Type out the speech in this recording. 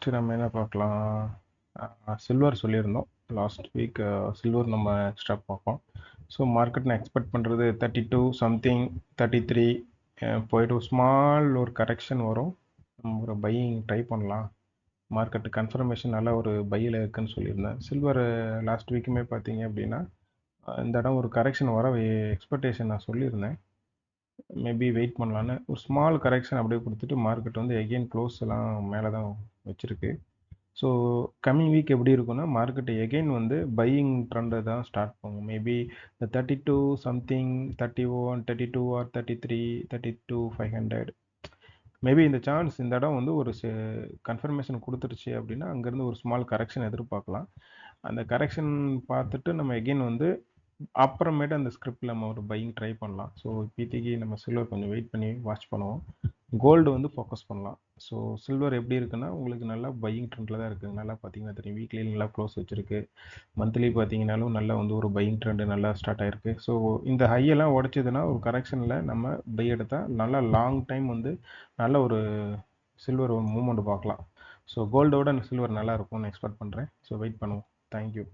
Next நம்ம என்ன பார்க்கலாம்? சில்வர் சொல்லியிருந்தோம் லாஸ்ட் வீக். சில்வர் நம்ம எக்ஸ்ட்ரா பார்ப்போம். ஸோ மார்க்கெட் நான் எக்ஸ்பெக்ட் பண்ணுறது 32 சம்திங் 33 போயிட்டு ஸ்மால் ஒரு கரெக்ஷன் வரும். நம்ம ஒரு பையிங் ட்ரை பண்ணலாம். மார்க்கெட்டு கன்ஃபர்மேஷன் நல்லா ஒரு பையில் இருக்குன்னு சொல்லியிருந்தேன். சில்வர் லாஸ்ட் வீக்குமே பார்த்தீங்க அப்படின்னா இந்த இடம் ஒரு கரெக்ஷன் வர எக்ஸ்பெக்டேஷன் நான் சொல்லியிருந்தேன். மேபி வெயிட் பண்ணலான்னு ஒரு ஸ்மால் கரெக்ஷன் அப்படியே கொடுத்துட்டு மார்க்கெட் வந்து எகெயின் க்ளோஸ் எல்லாம் மேலே தான் வச்சுருக்கு. ஸோ கம்மிங் வீக் எப்படி இருக்குன்னா மார்க்கெட் எகெயின் வந்து பையிங் ட்ரெண்டை தான் ஸ்டார்ட் பண்ணும். மேபி இந்த 32 சம்திங் 31 32 ஆர் 33 32,500 மேபி இந்த சான்ஸ் இந்த இடம் வந்து ஒரு கன்ஃபர்மேஷன் கொடுத்துருச்சு அப்படின்னா அங்கேருந்து ஒரு ஸ்மால் கரெக்ஷன் எதிர்பார்க்கலாம். அந்த கரெக்ஷன் பார்த்துட்டு நம்ம எகெயின் வந்து அப்புறமேட்டு அந்த ஸ்கிரிப்டில் நம்ம ஒரு பையிங் ட்ரை பண்ணலாம். ஸோ இப்போதைக்கு நம்ம சில்வர் கொஞ்சம் வெயிட் பண்ணி வாட்ச் பண்ணுவோம். கோல்டு வந்து ஃபோக்கஸ் பண்ணலாம். ஸோ சில்வர் எப்படி இருக்குன்னா உங்களுக்கு நல்லா பையிங் ட்ரெண்டில் தான் இருக்குது. நல்லா பார்த்தீங்கன்னா தெரியும், வீக்லி நல்லா க்ளோஸ் வச்சுருக்கு. மந்த்லி பார்த்தீங்கன்னாலும் நல்லா வந்து ஒரு பையிங் ட்ரெண்டு நல்லா ஸ்டார்ட் ஆகிருக்கு. ஸோ இந்த ஹையெல்லாம் உடச்சிதுன்னா ஒரு கரெக்ஷனில் நம்ம பை எடுத்தால் நல்லா லாங் டைம் வந்து நல்ல ஒரு சில்வர் மூமெண்ட் பார்க்கலாம். ஸோ கோல்டோட சில்வர் நல்லா இருக்கும்னு எக்ஸ்பெக்ட் பண்ணுறேன். ஸோ வெயிட் பண்ணுவோம். தேங்க்யூ.